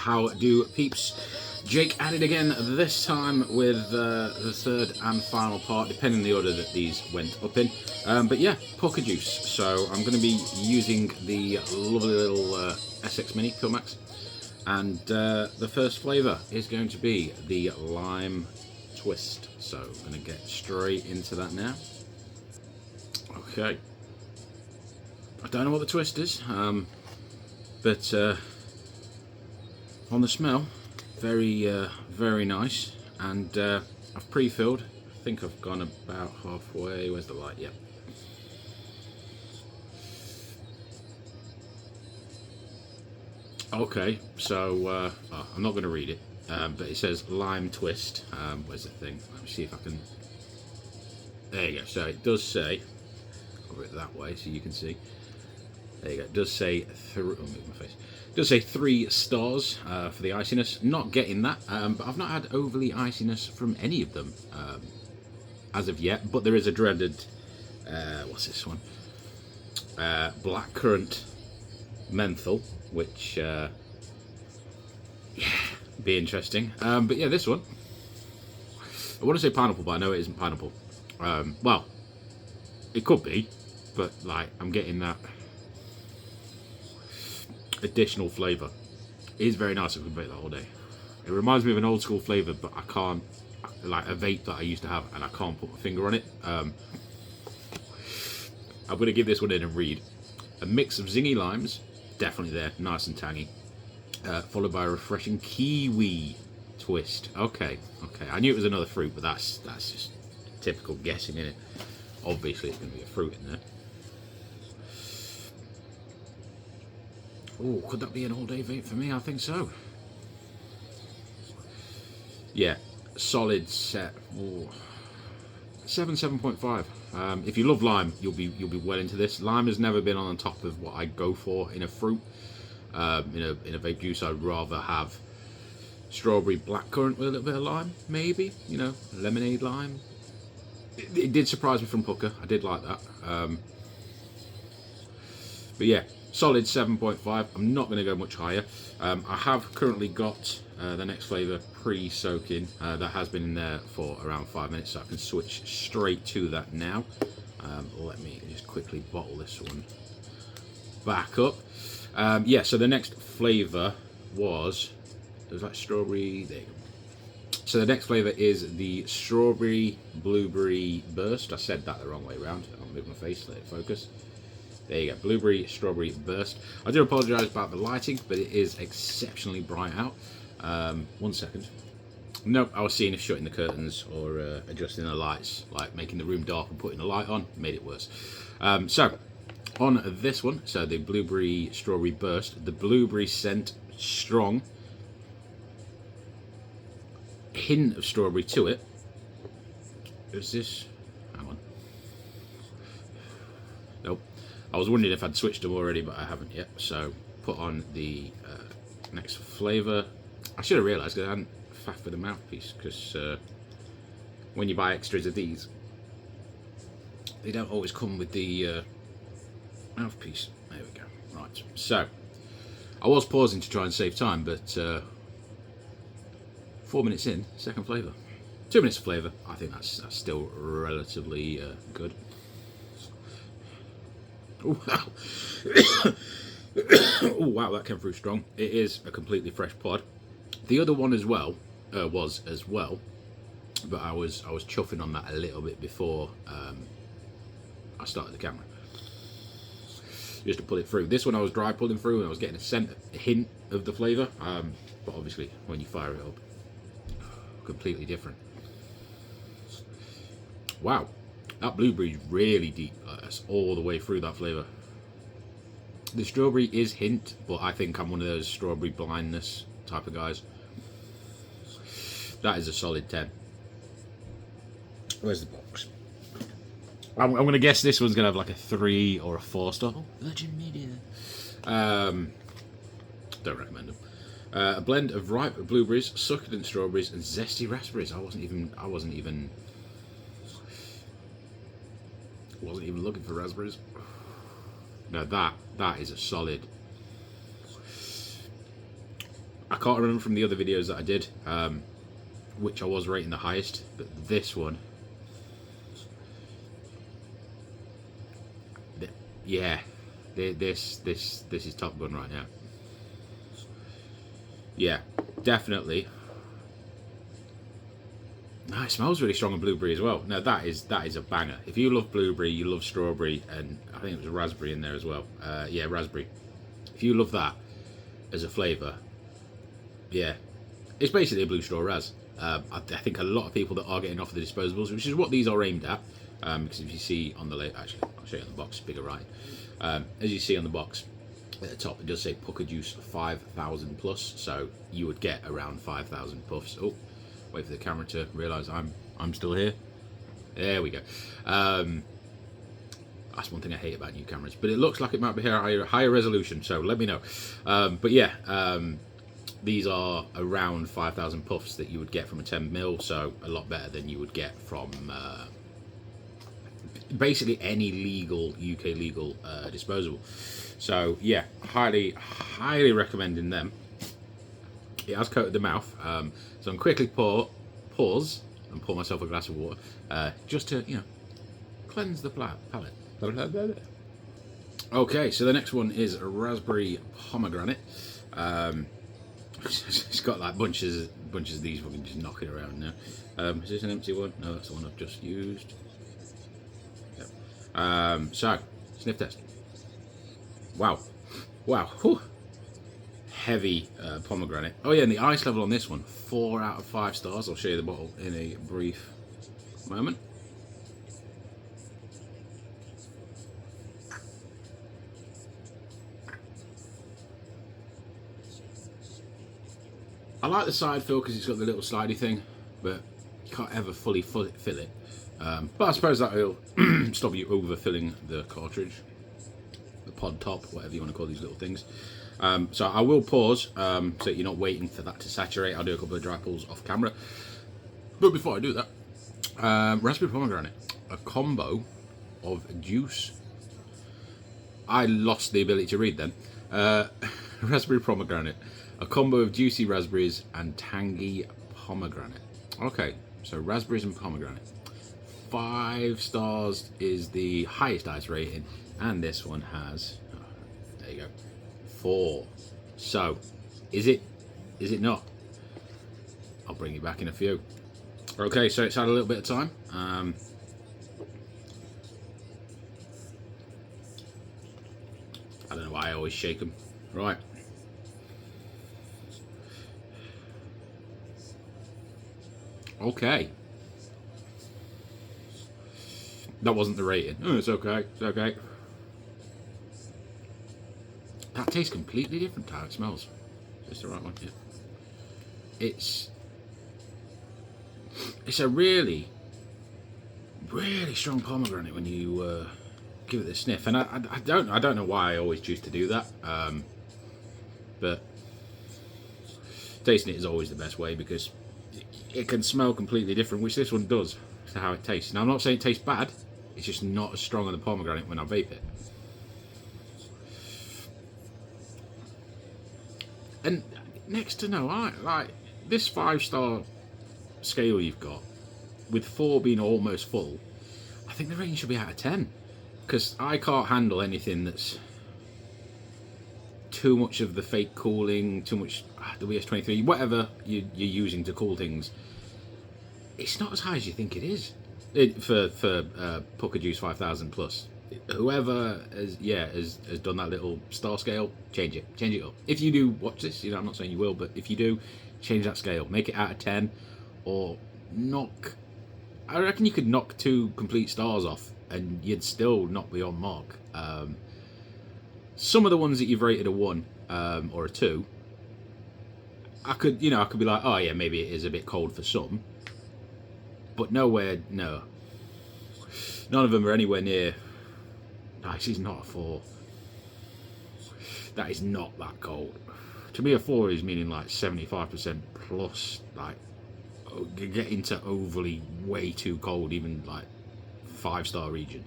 How do peeps? Jake at it again, this time with the third and final part, depending on the order that these went up in. But yeah, pukka juice. So I'm going to be using the lovely little SX Mini Pure Max. And the first flavour is going to be the lime twist. So I'm going to get straight into that now. Okay. I don't know what the twist is, but on the smell, very nice. And I've pre-filled. I think I've gone about halfway. Where's the light? Yep. Okay, so I'm not going to read it, but it says lime twist. Where's the thing? Let me see if I can. There you go. So it does say, cover it that way so you can see. There you go. It does say move my face. It does say 3 stars for the iciness. Not getting that, but I've not had overly iciness from any of them as of yet. But there is a dreaded, what's this one? Blackcurrant menthol, which yeah, be interesting. But yeah, this one, I want to say pineapple, but I know it isn't pineapple. Well, it could be, but like I'm getting that additional flavour. It is very nice. I could vape that all day. It reminds me of an old school flavour, but I can't, like a vape that I used to have, and I can't put my finger on it. I'm going to give this one in and read. A mix of zingy limes, definitely there, nice and tangy, followed by a refreshing kiwi twist. Okay, I knew it was another fruit, but that's just typical guessing, isn't it? Obviously it's going to be a fruit in there. Oh, could that be an all-day vape for me? I think so. Yeah, solid set. Ooh. 7.5. If you love lime, you'll be well into this. Lime has never been on the top of what I go for in a fruit. In a vape juice, I'd rather have strawberry blackcurrant with a little bit of lime, maybe. You know, lemonade lime. It did surprise me from pukka. I did like that. But yeah, solid 7.5. I'm not going to go much higher. I have currently got the next flavour pre-soaking. That has been in there for around 5 minutes, so I can switch straight to that now. Let me just quickly bottle this one back up. Yeah, so the next flavour was like strawberry. There you go. So the next flavour is the strawberry blueberry burst. I said that the wrong way around. I'll move my face, let it focus. There you go, blueberry strawberry burst. I do apologise about the lighting, but it is exceptionally bright out. 1 second. Nope, I was seeing if shutting the curtains or adjusting the lights, like making the room dark and putting the light on, made it worse. So on this one, so the blueberry strawberry burst, the blueberry scent strong, hint of strawberry to it. Is this? Hang on. Nope. I was wondering if I'd switched them already, but I haven't yet. So put on the next flavour. I should have realised because I hadn't faffed with the mouthpiece, because when you buy extras of these, they don't always come with the mouthpiece. There we go. Right. So I was pausing to try and save time, but 4 minutes in, second flavour. 2 minutes of flavour. I think that's still relatively good. Oh wow. Oh wow, that came through strong. It is a completely fresh pod. The other one as well was as well, but I was chuffing on that a little bit before I started the camera, just to pull it through. This one I was dry pulling through, and I was getting a hint of the flavour, but obviously when you fire it up, completely different. Wow, that blueberry is really deep. That's all the way through that flavour. The strawberry is hint, but I think I'm one of those strawberry blindness type of guys. That is a solid 10. Where's the box? I'm going to guess this one's going to have like a 3 or a 4 star. Oh, Virgin Media. Don't recommend them. A blend of ripe blueberries, succulent strawberries, and zesty raspberries. I wasn't even looking for raspberries. No, that is a solid. I can't remember from the other videos that I did which I was rating the highest, but this one, yeah, this is Top Gun right now. Yeah, definitely. No, it smells really strong of blueberry as well. No, that is a banger. If you love blueberry, you love strawberry, and I think it was raspberry in there as well. Yeah, raspberry. If you love that as a flavour, yeah, it's basically a blue straw ras. I think a lot of people that are getting off the disposables, which is what these are aimed at, because if you see on the actually, I'll show you on the box, bigger right. As you see on the box at the top, it does say pukka juice 5,000 plus, so you would get around 5,000 puffs. Oh, wait for the camera to realise I'm still here. There we go. That's one thing I hate about new cameras, but it looks like it might be higher resolution, so let me know. But yeah, these are around 5,000 puffs that you would get from a 10mm, so a lot better than you would get from basically any legal UK legal disposable. So yeah, highly recommending them. It has coated the mouth, so I'm quickly pause and pour myself a glass of water, just to, you know, cleanse the palate. Okay, so the next one is a raspberry pomegranate. It's got like bunches of these. We can just knock it around now. Is this an empty one? No, that's the one I've just used. Yep. So sniff test. Wow. Whew. Heavy pomegranate. Oh yeah, and the ice level on this one, 4 out of 5 stars. I'll show you the bottle in a brief moment. I like the side fill because it's got the little slidey thing, but you can't ever fully fill it. But I suppose that will stop you overfilling the cartridge, the pod top, whatever you want to call these little things. So I will pause so that you're not waiting for that to saturate. I'll do a couple of dry pulls off camera. But before I do that, raspberry pomegranate, a combo of juice. I lost the ability to read then. Raspberry pomegranate, a combo of juicy raspberries and tangy pomegranate. Okay, so raspberries and pomegranate. 5 stars is the highest ice rating, and this one has, there you go, 4. So, is it not? I'll bring you back in a few. Okay, so it's had a little bit of time. I don't know why I always shake them. Right. Okay. That wasn't the rating. Oh, it's okay. It's okay. That tastes completely different to how it smells. Is this the right one? Yeah. It's a really strong pomegranate when you give it a sniff, and I don't know why I always choose to do that, but tasting it is always the best way because it can smell completely different, which this one does to how it tastes. Now I'm not saying it tastes bad, it's just not as strong on the pomegranate when I vape it. And next to no, like this 5-star scale you've got, with 4 being almost full, I think the rating should be out of 10. Because I can't handle anything that's too much of the fake cooling, too much the WS-23, whatever you're using to cool things. It's not as high as you think it is for Pukka Juice 5,000 plus. Whoever has done that little star scale, change it up. If you do watch this, you know, I'm not saying you will, but if you do, change that scale, make it out of 10, or knock. I reckon you could knock 2 complete stars off, and you'd still not be on mark. Some of the ones that you've rated a 1 or a 2, I could be like, oh yeah, maybe it is a bit cold for some, but no. None of them are anywhere near. No, this is not a 4. That is not that cold. To me, a 4 is meaning like 75% plus, like getting to overly way too cold, even like 5-star region.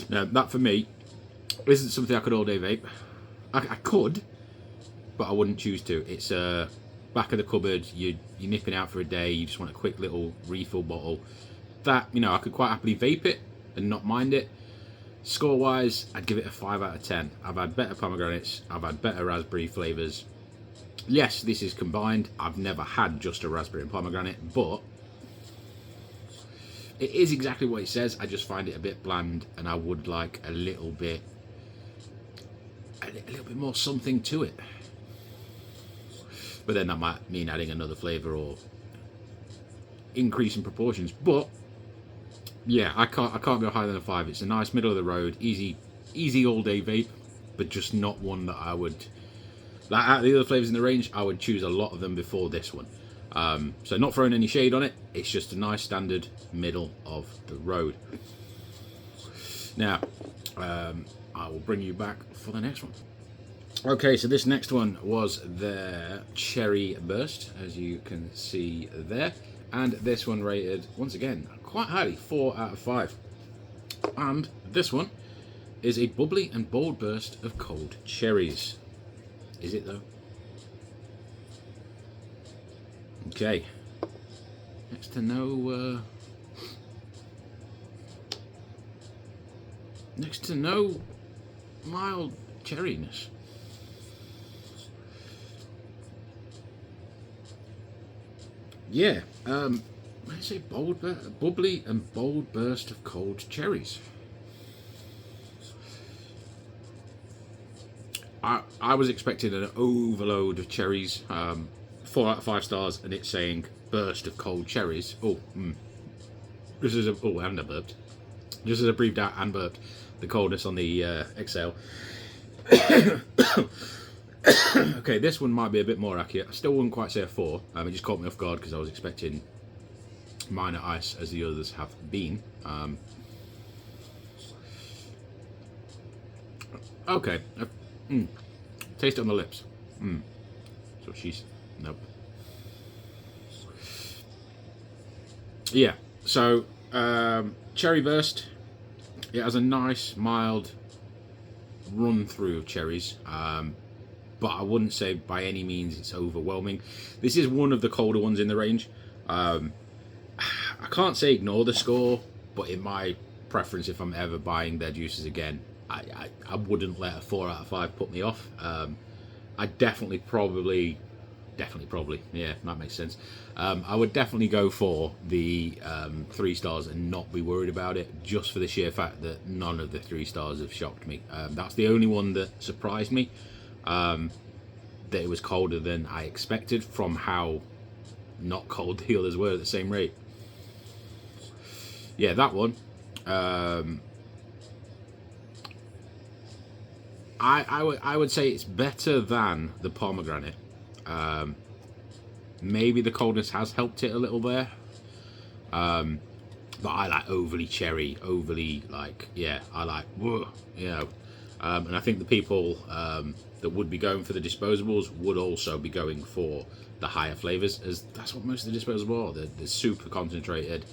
Now that for me isn't something I could all day vape. I could, but I wouldn't choose to. It's back of the cupboard. You're nipping out for a day. You just want a quick little refill bottle. That, you know, I could quite happily vape it and not mind it. Score wise, I'd give it a 5 out of 10. I've had better pomegranates. I've had better raspberry flavors. Yes, this is combined. I've never had just a raspberry and pomegranate, but it is exactly what it says. I just find it a bit bland, and I would like a little bit more something to it. But then that might mean adding another flavor or increasing proportions. But yeah, I can't go higher than a 5. It's a nice middle of the road, easy all day vape, but just not one that I would. Like, out of the other flavors in the range, I would choose a lot of them before this one. So not throwing any shade on it, it's just a nice standard middle of the road. Now, I will bring you back for the next one. Okay, so this next one was their Cherry Burst, as you can see there. And this one rated, once again, quite highly, 4 out of 5. And this one is a bubbly and bold burst of cold cherries. Is it though? Okay. Next to no mild cherryness. Yeah, let's say bubbly and bold burst of cold cherries. I was expecting an overload of cherries, 4 out of 5 stars, and it's saying burst of cold cherries. This is and I burped. Just as I breathed out and burped, the coldness on the exhale. Okay, this one might be a bit more accurate. I still wouldn't quite say a 4. It just caught me off guard because I was expecting minor ice as the others have been. Okay. Taste it on the lips. So she's... Nope. Yeah, so Cherry Burst, it has a nice, mild run through of cherries. But I wouldn't say by any means it's overwhelming. This is one of the colder ones in the range. I can't say ignore the score, but in my preference, if I'm ever buying their juices again, I wouldn't let a 4 out of 5 put me off. I definitely probably, yeah, that makes sense. I would definitely go for the 3 stars and not be worried about it, just for the sheer fact that none of the 3 stars have shocked me. That's the only one that surprised me, that it was colder than I expected from how not cold the others were at the same rate. Yeah, that one. I would say it's better than the pomegranate. Maybe the coldness has helped it a little there. But I like overly cherry, overly like, yeah, I like, whoa, you know. And I think the people that would be going for the disposables would also be going for the higher flavors, as that's what most of the disposables are. They're super concentrated.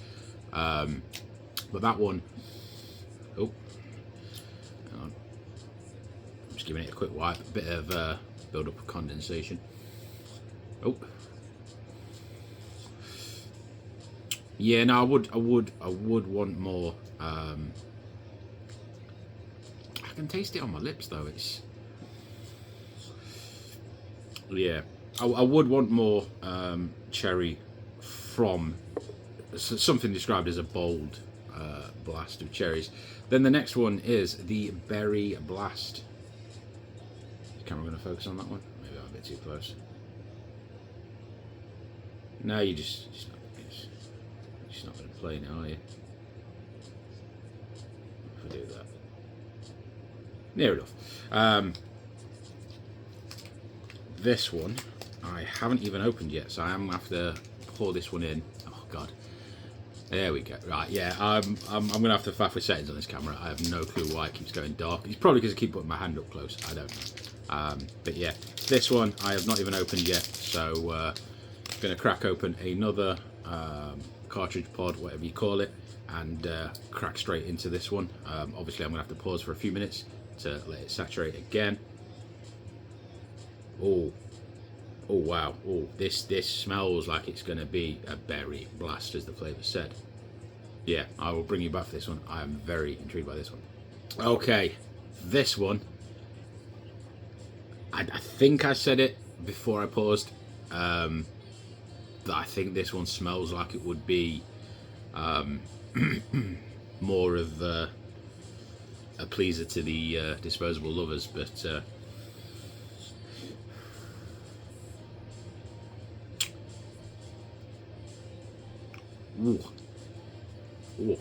But that one, oh, hang on. I'm just giving it a quick wipe, a bit of build up of condensation. Oh, yeah, no, I would want more. I can taste it on my lips though. It's, yeah, I would want more cherry from something described as a bold blast of cherries. Then the next one is the Berry Blast. Is the camera going to focus on that one? Maybe I'm a bit too close. No, you're just not going to play now, are you? If I do that. Near enough. This one I haven't even opened yet, so I am going to have to pour this one in. Oh God. There we go. Right, yeah, I'm going to have to faff with settings on this camera. I have no clue why it keeps going dark. It's probably because I keep putting my hand up close. I don't know. But yeah, this one I have not even opened yet, so I'm going to crack open another cartridge pod, whatever you call it, and crack straight into this one. Obviously, I'm going to have to pause for a few minutes to let it saturate again. Oh, oh wow. Oh, this smells like it's going to be a berry blast, as the flavour said. Yeah, I will bring you back for this one. I am very intrigued by this one. Okay, this one. I think I said it before I paused. That I think this one smells like it would be more of a pleaser to the disposable lovers, but ooh. Ooh.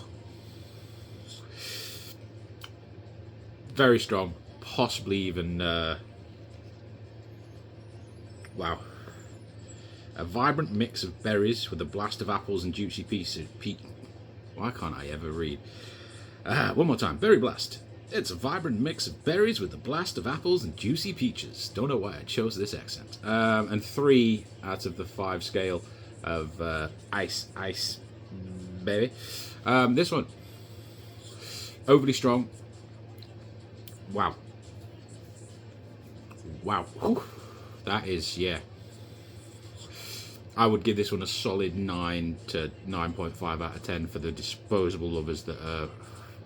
Very strong, possibly even wow. A vibrant mix of berries with a blast of apples and juicy pieces. Why can't I ever read? One more time. Berry blast. It's a vibrant mix of berries with a blast of apples and juicy peaches. Don't know why I chose this accent. And 3 out of the 5 scale of ice, baby. This one, overly strong. Wow. Wow. Whew. That is, yeah. I would give this one a solid 9 to 9.5 out of 10 for the disposable lovers that are,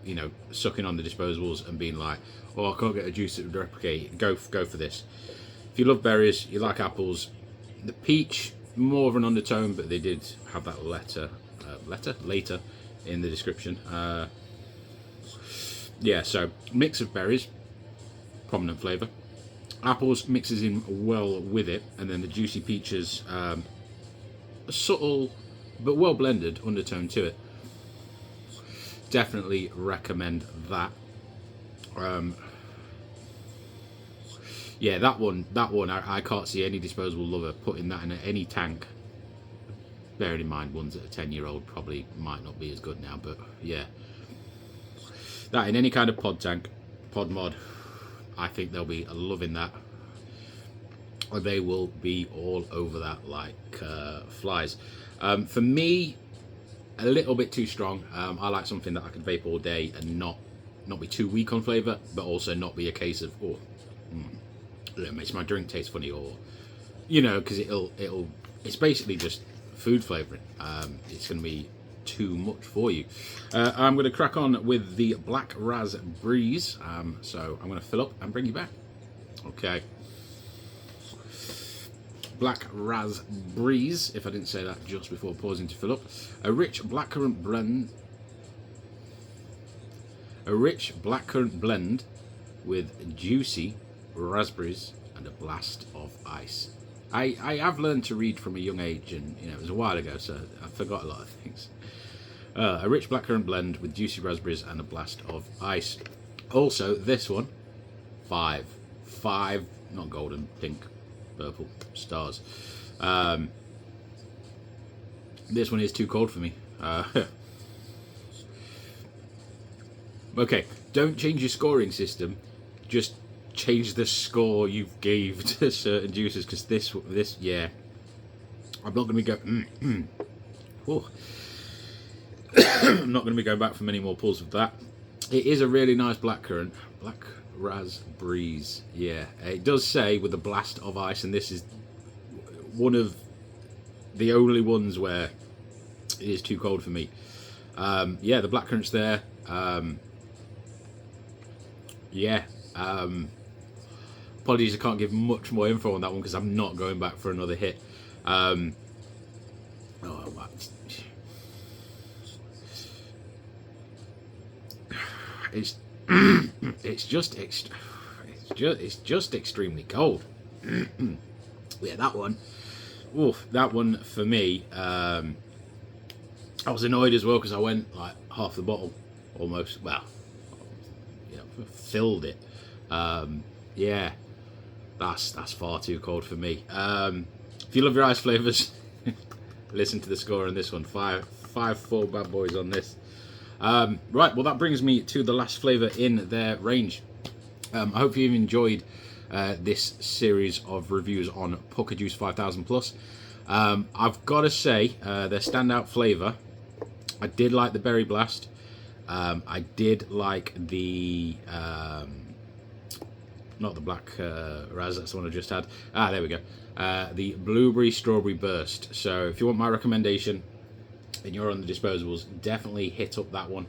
you know, sucking on the disposables and being like, oh, I can't get a juice that would replicate. Go for this. If you love berries, you like apples. The peach, more of an undertone, but they did have that later in the description. Yeah, so mix of berries, prominent flavour. Apples mixes in well with it, and then the juicy peaches, a subtle but well blended undertone to it. Definitely recommend that. Yeah, that one I can't see any disposable lover putting that in any tank. Bearing in mind ones that are 10-year-old probably might not be as good now, but yeah. That in any kind of pod tank, pod mod, I think they'll be loving that. They will be all over that like flies. For me, a little bit too strong. I like something that I can vape all day and not be too weak on flavour, but also not be a case of, oh, it makes my drink taste funny, or, you know, because it's basically just food flavouring. It's going to be too much for you. I'm going to crack on with the Black Raz Breeze. So I'm going to fill up and bring you back. Okay. Black Raz Breeze, if I didn't say that just before pausing to fill up. A rich blackcurrant blend with juicy raspberries and a blast of ice. I have learned to read from a young age, and you know, it was a while ago, so I forgot a lot of things. A rich blackcurrant blend with juicy raspberries and a blast of ice. Also, this one, 5, not golden, pink, purple stars. This one is too cold for me. Okay, don't change your scoring system. Just change the score you gave to certain juices, because this, yeah, I'm not going to be going. I'm not going to be going back for many more pulls with that. It is a really nice blackcurrant, Black Raz Breeze. Yeah, it does say with a blast of ice, and this is one of the only ones where it is too cold for me. Yeah, the blackcurrant's there. Yeah. Apologies, I can't give much more info on that one because I'm not going back for another hit. It's just extremely cold. Yeah, that one. Oof, that one for me. I was annoyed as well because I went like half the bottle, almost. Well, you know, filled it. Yeah, that's far too cold for me. If you love your ice flavors, listen to the score on this one. 5-4 bad boys on this. Right, well that brings me to the last flavour in their range. I hope you've enjoyed this series of reviews on Pukka Juice 5000 Plus. I've got to say, their standout flavour, I did like the Berry Blast. I did like the not the black raz, that's the one I just had. There we go. The blueberry strawberry burst. So if you want my recommendation and you're on the disposables, definitely hit up that one.